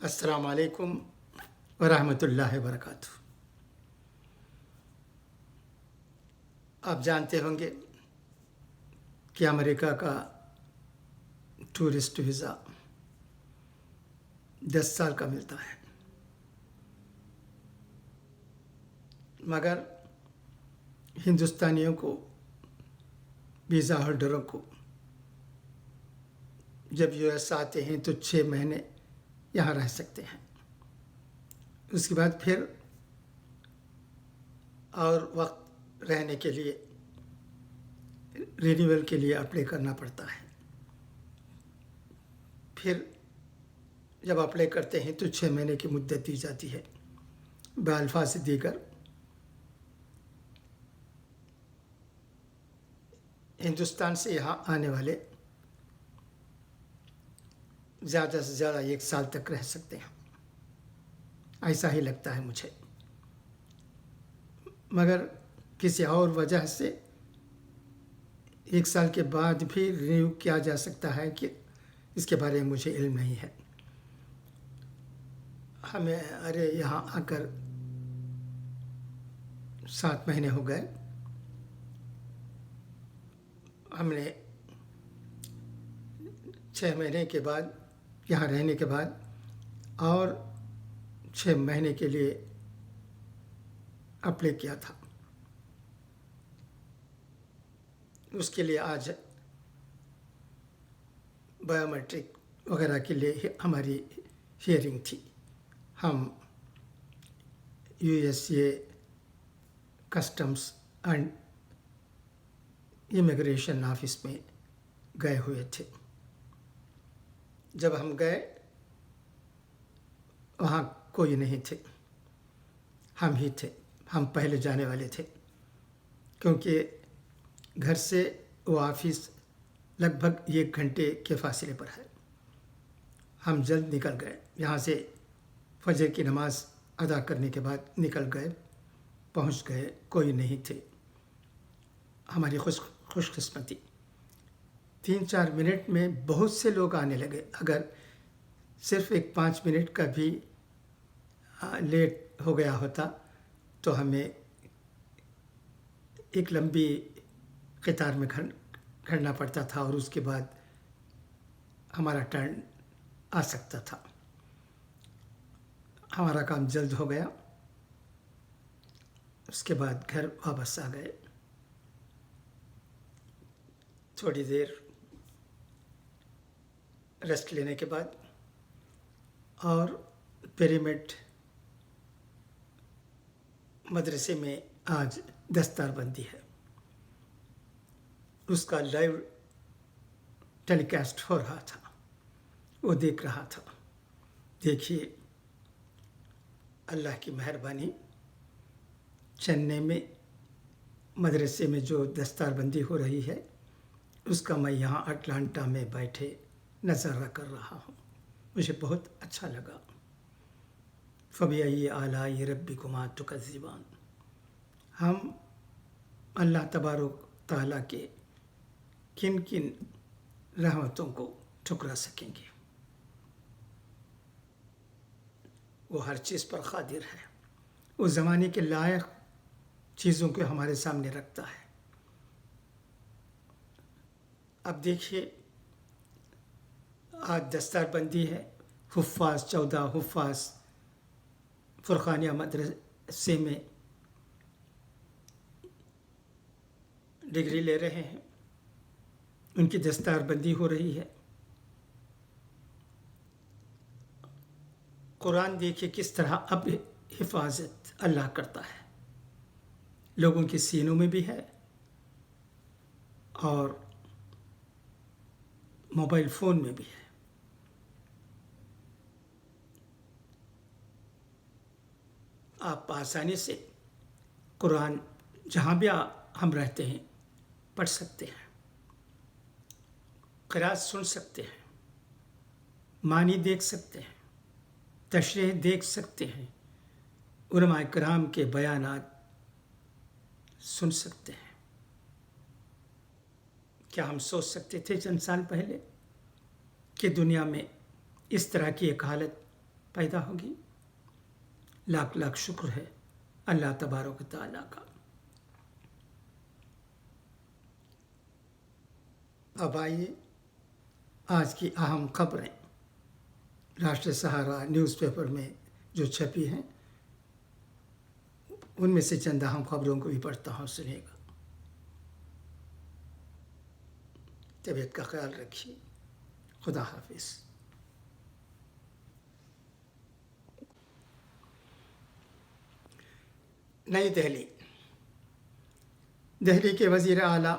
السلام علیکم ورحمۃ اللہ وبرکاتہ۔ آپ جانتے ہوں گے کہ امریکہ کا ٹورسٹ ویزا 10 سال کا ملتا ہے، مگر ہندوستانیوں کو، ویزا ہولڈروں کو جب یو ایس آتے ہیں تو 6 مہینے یہاں رہ سکتے ہیں۔ اس کے بعد پھر اور وقت رہنے کے لیے رینیول کے لیے اپلائی کرنا پڑتا ہے۔ پھر جب اپلائی کرتے ہیں تو 6 مہینے کی مدت دی جاتی ہے۔ بالفاظ دیگر ہندوستان سے یہاں آنے والے زیادہ سے زیادہ 1 سال تک رہ سکتے ہیں، ایسا ہی لگتا ہے مجھے، مگر کسی اور وجہ سے 1 سال کے بعد بھی رینیو کیا جا سکتا ہے کہ اس کے بارے میں مجھے علم نہیں ہے۔ ہمیں یہاں آ کر 7 مہینے ہو گئے۔ ہم نے 6 مہینے کے بعد یہاں رہنے کے بعد اور 6 مہینے کے لیے اپلائی کیا تھا۔ اس کے لیے آج بایو میٹرک وغیرہ کے لیے ہماری ہیئرنگ تھی۔ ہم U S A customs and immigration office میں گئے ہوئے تھے۔ جب ہم گئے وہاں کوئی نہیں تھے، ہم ہی تھے، ہم پہلے جانے والے تھے، کیونکہ گھر سے وہ آفس لگ بھگ 1 گھنٹے کے فاصلے پر ہے۔ ہم جلد نکل گئے، یہاں سے فجر کی نماز ادا کرنے کے بعد نکل گئے، پہنچ گئے، کوئی نہیں تھے۔ ہماری خوش قسمتی 3-4 منٹ میں بہت سے لوگ آنے لگے۔ اگر صرف 5 منٹ کا بھی لیٹ ہو گیا ہوتا تو ہمیں ایک لمبی قطار میں کھڑنا پڑتا تھا اور اس کے بعد ہمارا ٹرن آ سکتا تھا۔ ہمارا کام جلد ہو گیا، اس کے بعد گھر واپس آ گئے۔ تھوڑی دیر ریسٹ لینے کے بعد اور پیریمیڈ مدرسے میں آج دستار بندی ہے، اس کا لائیو ٹیلی کاسٹ ہو رہا تھا، وہ دیکھ رہا تھا۔ دیکھیے اللہ کی مہربانی، چنئی میں مدرسے میں جو دستار بندی ہو رہی ہے اس کا میں یہاں اٹلانٹا میں بیٹھے نظارہ کر رہا ہوں، مجھے بہت اچھا لگا۔ فَبِأَيِّ آلَاءِ رَبِّكُمَا تُكَذِّبَانِ۔ ہم اللہ تبارک تعالیٰ کے کن کن رحمتوں کو ٹھکرا سکیں گے؟ وہ ہر چیز پر قادر ہے، وہ زمانے کے لائق چیزوں کو ہمارے سامنے رکھتا ہے۔ اب دیکھیے آج دستار بندی ہے، 14 حفاظ فرقانیہ مدرسے میں ڈگری لے رہے ہیں، ان کی دستار بندی ہو رہی ہے۔ قرآن دیکھیے کس طرح اب حفاظت اللہ کرتا ہے، لوگوں کے سینوں میں بھی ہے اور موبائل فون میں بھی ہے۔ آپ آسانی سے قرآن جہاں بھی ہم رہتے ہیں پڑھ سکتے ہیں، قرأت سن سکتے ہیں، معنی دیکھ سکتے ہیں، تشریح دیکھ سکتے ہیں، علماء کرام کے بیانات سن سکتے ہیں۔ کیا ہم سوچ سکتے تھے چند سال پہلے کہ دنیا میں اس طرح کی ایک حالت पैदा होगी। लाख लाख शुक्र है अल्लाह तबारक ताला का। अब आइए आज की अहम खबरें राष्ट्रीय सहारा न्यूज़पेपर में जो छपी हैं उनमें से चंद अहम खबरों को भी पढ़ता हूँ, सुनिएगा। तबीयत का ख्याल रखिए। खुदा हाफिज। नई दिल्ली। दिल्ली के वज़ीर आला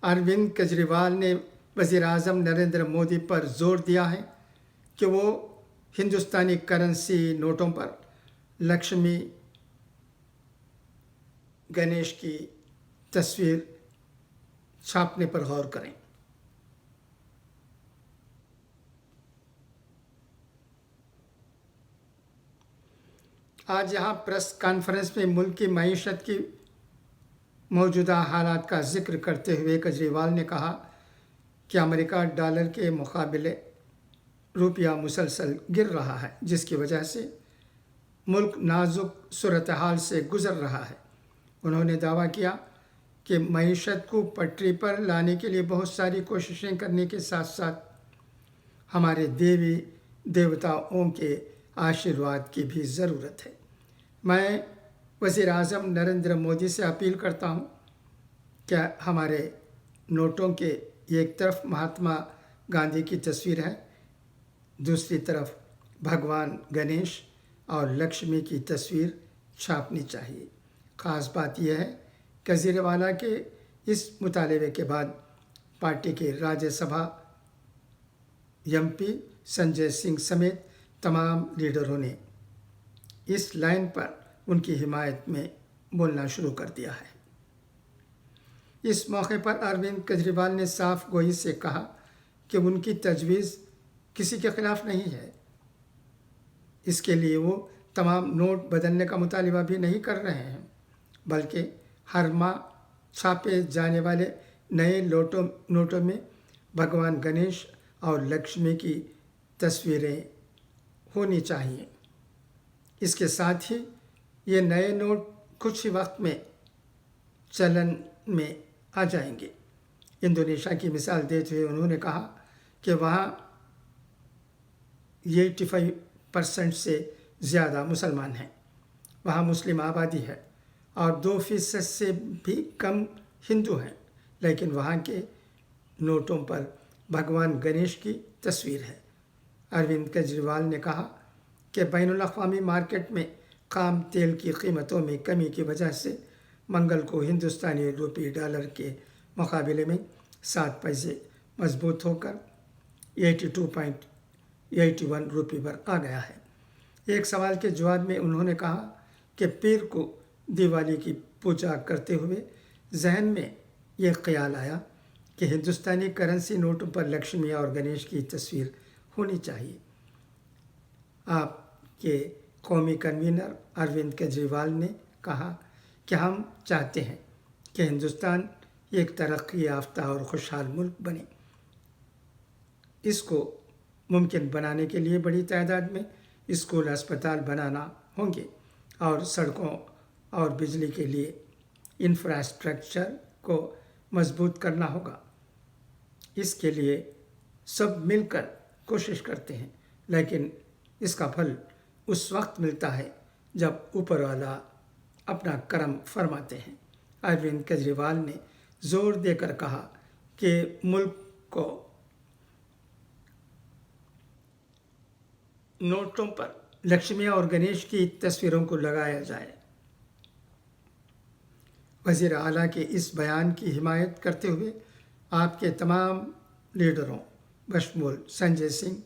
अरविंद केजरीवाल ने वज़ीर आज़म नरेंद्र मोदी पर जोर दिया है कि वो हिंदुस्तानी करेंसी नोटों पर लक्ष्मी गणेश की तस्वीर छापने पर गौर करें। आज यहाँ प्रेस कॉन्फ्रेंस में मुल्क की मईशत की मौजूदा हालात का जिक्र करते हुए केजरीवाल ने कहा कि अमेरिका डॉलर के मुकाबले रुपया मुसलसल गिर रहा है, जिसकी वजह से मुल्क नाजुक सूरत हाल से गुज़र रहा है। उन्होंने दावा किया कि मईशत को पटरी पर लाने के लिए बहुत सारी कोशिशें करने के साथ साथ हमारे देवी देवताओं के आशीर्वाद की भी ज़रूरत है। मैं वज़ीर आज़म नरेंद्र मोदी से अपील करता हूँ कि हमारे नोटों के एक तरफ महात्मा गांधी की तस्वीर है, दूसरी तरफ भगवान गणेश और लक्ष्मी की तस्वीर छापनी चाहिए। ख़ास बात यह है कि केजरीवाल के इस मुतालबे के बाद पार्टी के राज्यसभा एमपी संजय सिंह समेत तमाम लीडरों ने इस लाइन पर उनकी हिमायत में बोलना शुरू कर दिया है। इस मौके पर अरविंद केजरीवाल ने साफ गोई से कहा कि उनकी तजवीज़ किसी के खिलाफ नहीं है। इसके लिए वो तमाम नोट बदलने का मुतालिबा भी नहीं कर रहे हैं, बल्कि हर माह छापे जाने वाले नए नोटों में भगवान गणेश और लक्ष्मी की तस्वीरें होनी चाहिए। इसके साथ ही ये नए नोट कुछ ही वक्त में चलन में आ जाएंगे। इंडोनेशिया की मिसाल देते हुए उन्होंने कहा कि वहाँ 85% से ज़्यादा मुसलमान हैं, वहाँ मुस्लिम आबादी है और 2% से भी कम हिंदू हैं, लेकिन वहाँ के नोटों पर भगवान गणेश की तस्वीर है। अरविंद केजरीवाल ने कहा कि बैनुल-अक़वामी मार्केट में खाम तेल की कीमतों में कमी की वजह से मंगल को हिंदुस्तानी रुपये डॉलर के मुकाबले में 7 पैसे मजबूत होकर 82.81 रुपये पर आ गया है। एक सवाल के जवाब में उन्होंने कहा कि पीर को दिवाली की पूजा करते हुए जहन में यह ख्याल आया कि हिंदुस्तानी करेंसी नोटों पर लक्ष्मी और गणेश की तस्वीर होनी चाहिए। आपके कौमी कन्वीनर अरविंद केजरीवाल ने कहा कि हम चाहते हैं कि हिंदुस्तान एक तरक्की याफ्ता और खुशहाल मुल्क बने। इसको मुमकिन बनाने के लिए बड़ी तादाद में स्कूल अस्पताल बनाना होंगे और सड़कों और बिजली के लिए इंफ्रास्ट्रक्चर को मजबूत करना होगा। इसके लिए सब मिलकर कोशिश करते हैं, लेकिन इसका फल उस वक्त मिलता है जब ऊपर वाला अपना करम फरमाते हैं। अरविंद केजरीवाल ने जोर देकर कहा कि मुल्क को नोटों पर लक्ष्मी और गणेश की तस्वीरों को लगाया जाए। वज़ीर आला के इस बयान की हिमायत करते हुए आपके तमाम लीडरों बशमूल संजय सिंह,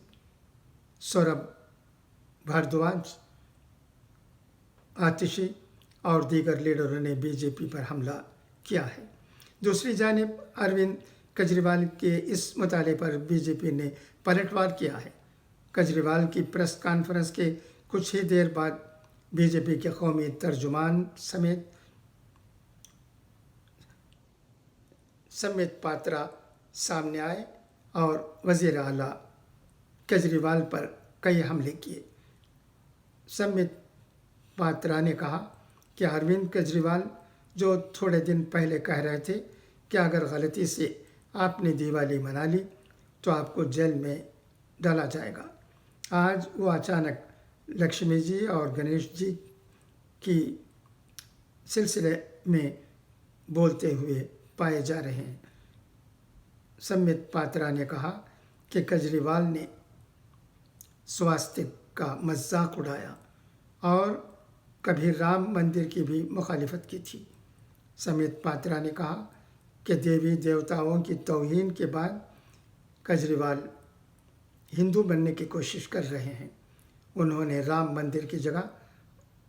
सौरभ भारद्वाज, आतिशी और दीगर लीडरों ने बीजेपी पर हमला किया है। दूसरी जानिब अरविंद केजरीवाल के इस मुताले पर बीजेपी ने पलटवार किया है। केजरीवाल की प्रेस कॉन्फ्रेंस के कुछ ही देर बाद बीजेपी के कौमी तर्जुमान समेत पात्रा सामने आए और वज़ीर आला केजरीवाल पर कई हमले किए। सम्बित पात्रा ने कहा कि अरविंद केजरीवाल जो थोड़े दिन पहले कह रहे थे कि अगर गलती से आपने दिवाली मना ली तो आपको जेल में डाला जाएगा, आज वो अचानक लक्ष्मी जी और गणेश जी की सिलसिले में बोलते हुए पाए जा रहे हैं। सम्बित पात्रा ने कहा कि केजरीवाल ने स्वास्तिक का मजाक उड़ाया और कभी राम मंदिर की भी मुखालिफत की थी। सम्बित पात्रा ने कहा कि देवी देवताओं की तौहीन के बाद केजरीवाल हिंदू बनने की कोशिश कर रहे हैं। उन्होंने राम मंदिर की जगह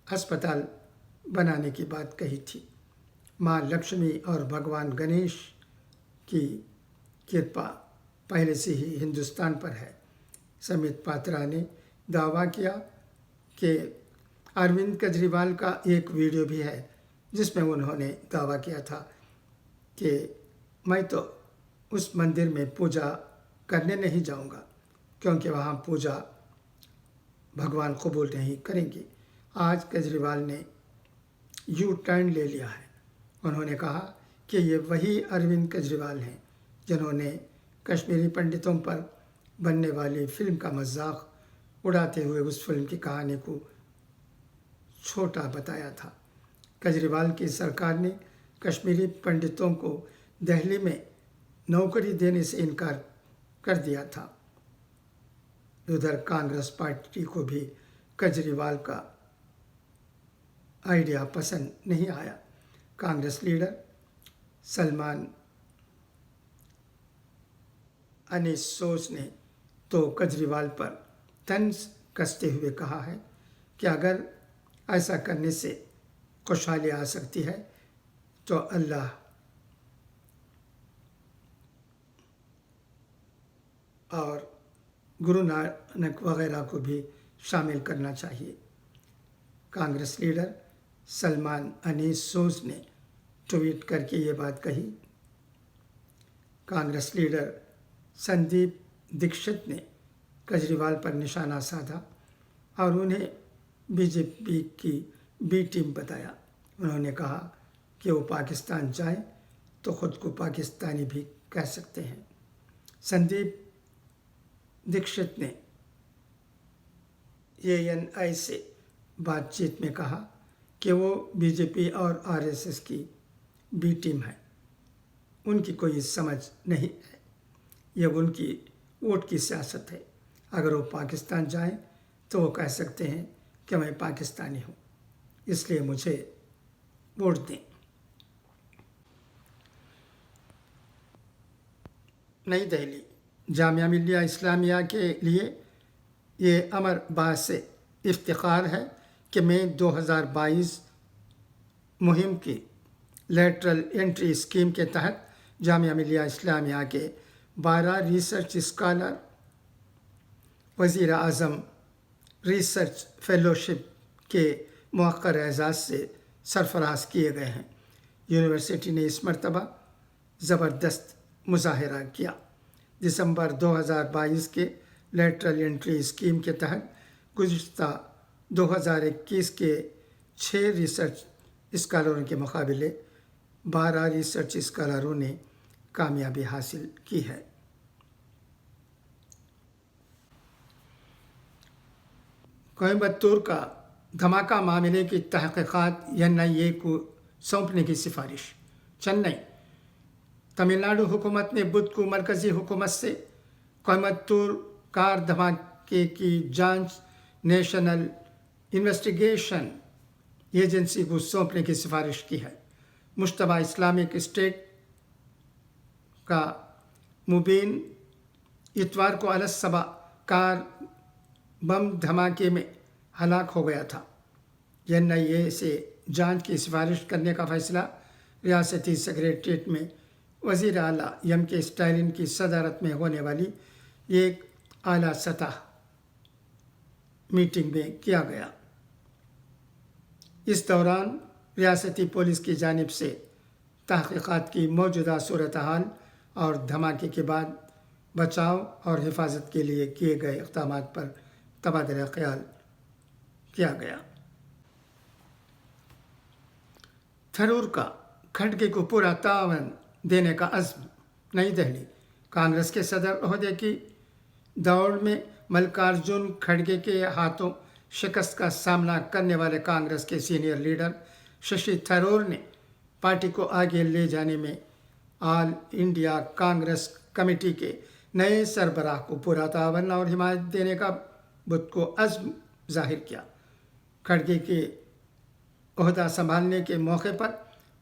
अस्पताल बनाने की बात कही थी। माँ लक्ष्मी और भगवान गणेश की कृपा पहले से ही हिंदुस्तान पर है। सम्बित पात्रा ने दावा किया कि अरविंद केजरीवाल का एक वीडियो भी है जिसमें उन्होंने दावा किया था कि मैं तो उस मंदिर में पूजा करने नहीं जाऊंगा क्योंकि वहाँ पूजा भगवान कबूल नहीं करेंगे। आज केजरीवाल ने यू टर्न ले लिया है। उन्होंने कहा कि ये वही अरविंद केजरीवाल हैं जिन्होंने कश्मीरी पंडितों पर बनने वाली फिल्म का मजाक उड़ाते हुए उस फिल्म की कहानी को छोटा बताया था। केजरीवाल की सरकार ने कश्मीरी पंडितों को दिल्ली में नौकरी देने से इनकार कर दिया था। उधर कांग्रेस पार्टी को भी केजरीवाल का आइडिया पसंद नहीं आया। कांग्रेस लीडर सलमान अनीसोस ने तो केजरीवाल पर तंज कसते हुए कहा है कि अगर ऐसा करने से खुशहाली आ सकती है तो अल्लाह और गुरु नानक वगैरह को भी शामिल करना चाहिए। कांग्रेस लीडर सलमान अनीसोस ने ट्वीट करके ये बात कही। कांग्रेस लीडर संदीप दीक्षित ने केजरीवाल पर निशाना साधा और उन्हें बीजेपी की बी टीम बताया। उन्होंने कहा कि वो पाकिस्तान जाए तो ख़ुद को पाकिस्तानी भी कह सकते हैं। संदीप दीक्षित ने ANI से बातचीत में कहा कि वो बीजेपी और RSS की बी टीम है, उनकी कोई समझ नहीं है, यह उनकी वोट की सियासत है। अगर वो पाकिस्तान जाएं तो वो कह सकते हैं कि मैं पाकिस्तानी हूँ, इसलिए मुझे वोट दें। नई दिल्ली, जामिया मिलिया इस्लामिया के लिए ये अमर बास इफ्तिखार है कि मई 2022 मुहिम की लेटरल एंट्री स्कीम के तहत जामिया मिलिया इस्लामिया के 12 रिसर्च स्कॉलर वज़ीर आज़म रिसर्च फेलोशिप के मौक़र एजाज़ से सरफराज किए गए हैं। यूनिवर्सिटी ने इस मरतबा ज़बरदस्त मुज़ाहरा किया। दिसंबर 2022 के लेटरल एंट्री स्कीम के तहत गुज़िश्ता 2021 के 6 रिसर्च स्कॉलरों के मुकाबले 12 रिसर्च स्कॉलरों ने कामयाबी हासिल की है। कोयम्बतूर का धमाका मामले की तहक़ीक़ात NIA को सौंपने की सिफारिश। चेन्नई, तमिलनाडु हुकूमत ने बुध को मरकज़ी हुकूमत से कोयम्बतूर कार धमाके की जांच नेशनल इन्वेस्टिगेशन एजेंसी को सौंपने की सिफारिश की है। मुश्तबा इस्लामिक स्टेट का मुबीन इतवार को अलसबा कार बम धमाके में हलाक हो गया था। NIA से जांच की सिफारिश करने का फैसला रियासती सेक्रेटेरिएट में वज़ीर आला MK स्टालिन की सदारत में होने वाली एक आला सतह मीटिंग में किया गया। इस दौरान रियासती पुलिस की जानिब से तहक़ीक़ात की मौजूदा सूरत हाल और धमाके के बाद बचाव और हिफाजत के लिए किए गए इक़दामात पर तबादला ख़याल किया गया। थरूर का खड़गे को पूरा तावन देने का अज़्म। नई दिल्ली, कांग्रेस के सदर ओहदे की दौड़ में मल्लिकार्जुन खड़गे के हाथों शिकस्त का सामना करने वाले कांग्रेस के सीनियर लीडर शशि थरूर ने पार्टी को आगे ले जाने में ऑल इंडिया कांग्रेस कमेटी के नए सरबराह को पूरा तावन और हिमायत देने का बुध को अज़्म जाहिर किया। खड़गे के ओहदा संभालने के मौके पर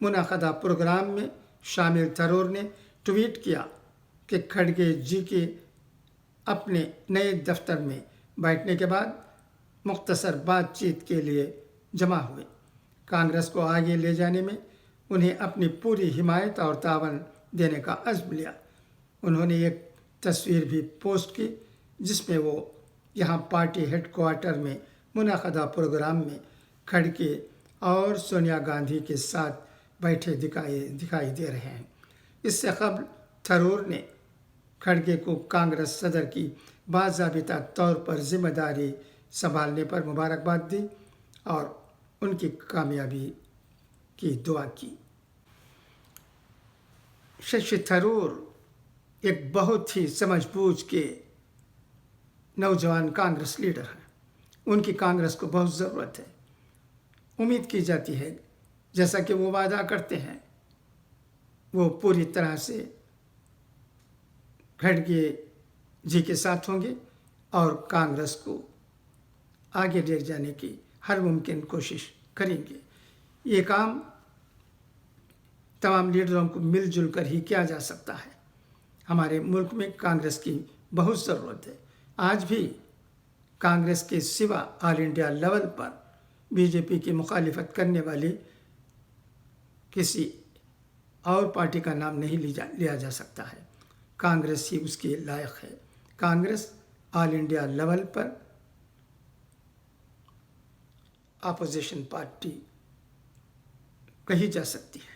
मुनाखदा प्रोग्राम में शामिल थरूर ने ट्वीट किया कि खड़गे जी के अपने नए दफ्तर में बैठने के बाद मुख्तसर बातचीत के लिए जमा हुए। कांग्रेस को आगे ले जाने में उन्हें अपनी पूरी हिमायत और तावन देने का अज़्म लिया। उन्होंने एक तस्वीर भी पोस्ट की जिसमें वो यहाँ पार्टी हेडक्वार्टर में मुनाखदा प्रोग्राम में खड़गे और सोनिया गांधी के साथ बैठे दिखाई दे रहे हैं। इससे कबल थरूर ने खड़गे को कांग्रेस सदर की बाज़ाबिता तौर पर जिम्मेदारी संभालने पर मुबारकबाद दी और उनकी कामयाबी की दुआ की। शशि थरूर एक बहुत ही समझबूझ के नौजवान कांग्रेस लीडर हैं। उनकी कांग्रेस को बहुत ज़रूरत है। उम्मीद की जाती है जैसा कि वो वादा करते हैं वो पूरी तरह से खड़गे जी के साथ होंगे और कांग्रेस को आगे ले जाने की हर मुमकिन कोशिश करेंगे। ये काम तमाम लीडरों को मिलजुल कर ही किया जा सकता है। हमारे मुल्क में कांग्रेस की बहुत ज़रूरत है। आज भी कांग्रेस के सिवा ऑल इंडिया लेवल पर बीजेपी की मुखालिफत करने वाली किसी और पार्टी का नाम नहीं लिया जा सकता है। कांग्रेस ही उसके लायक है। कांग्रेस ऑल इंडिया लेवल पर अपोजिशन पार्टी कही जा सकती है।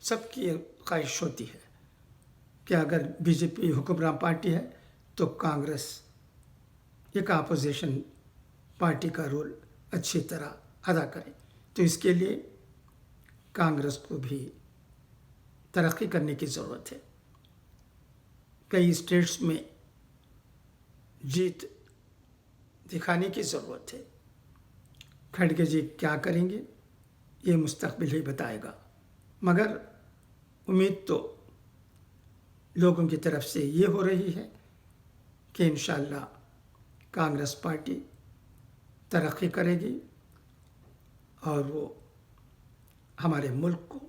सबकी ख्वाहिश होती है कि अगर बीजेपी हुक्मरान पार्टी है तो कांग्रेस एक अपोजिशन पार्टी का रोल अच्छी तरह अदा करे। तो इसके लिए कांग्रेस को भी तरक्की करने की ज़रूरत है। कई स्टेट्स में जीत दिखाने की ज़रूरत है। खड़गे जी क्या करेंगे ये मुस्तक़बिल ही बताएगा, मगर उम्मीद तो लोगों की तरफ से ये हो रही है कि इंशाअल्लाह कांग्रेस पार्टी तरक्की करेगी और वो हमारे मुल्क को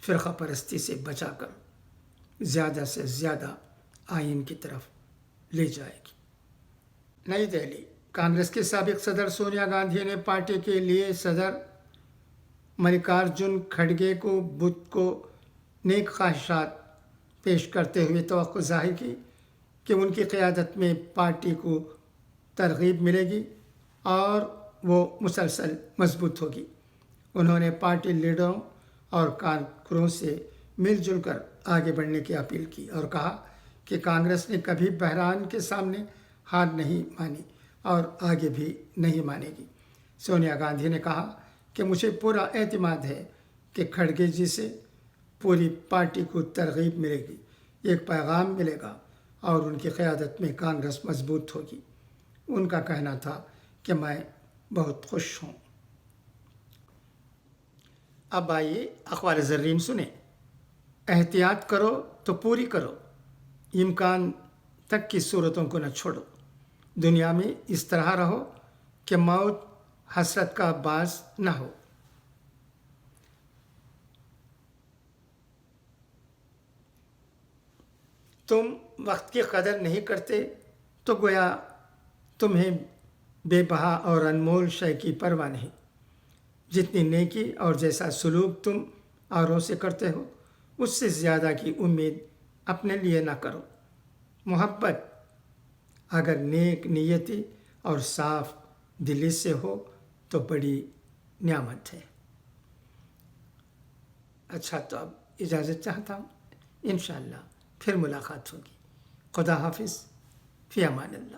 फ़िरक़ा परस्ती से बचाकर ज़्यादा से ज़्यादा आइन की तरफ ले जाएगी। नई दिल्ली, कांग्रेस के साबिक़ सदर सोनिया गांधी ने पार्टी के लिए सदर मल्लिकार्जुन खड़गे को बुध को नेक ख्वाहिशात पेश करते हुए तवक्को ज़ाहिर की कि उनकी क़यादत में पार्टी को तरग़ीब मिलेगी और वो मुसलसल मजबूत होगी। उन्होंने पार्टी लीडरों और कारकुनों से मिलजुल कर आगे बढ़ने की अपील की और कहा कि कांग्रेस ने कभी बहरान के सामने हार नहीं मानी और आगे भी नहीं मानेगी। सोनिया गांधी ने कहा कि मुझे पूरा एतमाद है कि खड़गे जी से पूरी पार्टी को तरग़ीब मिलेगी, एक पैगाम मिलेगा और उनकी क़यादत में कांग्रेस मजबूत होगी। उनका कहना था कि मैं बहुत खुश हूँ। अब आइए अख़बार ज़र्रीन सुने। एहतियात करो तो पूरी करो, इम्कान तक की सूरतों को न छोड़ो। दुनिया में इस तरह रहो कि मौत हसरत का बास न हो। तुम वक्त की कदर नहीं करते तो गोया तुम्हें बेबहा और अनमोल शय की परवाह नहीं। जितनी नेकी और जैसा सलूक तुम औरों से करते हो उससे ज़्यादा की उम्मीद अपने लिए ना करो। मोहब्बत अगर नेक नियति और साफ दिली से हो तो बड़ी नियामत है। अच्छा, तो अब इजाज़त चाहता हूँ। इंशाअल्लाह फिर मुलाकात होगी। खुदा हाफिज़। فی امان اللہ.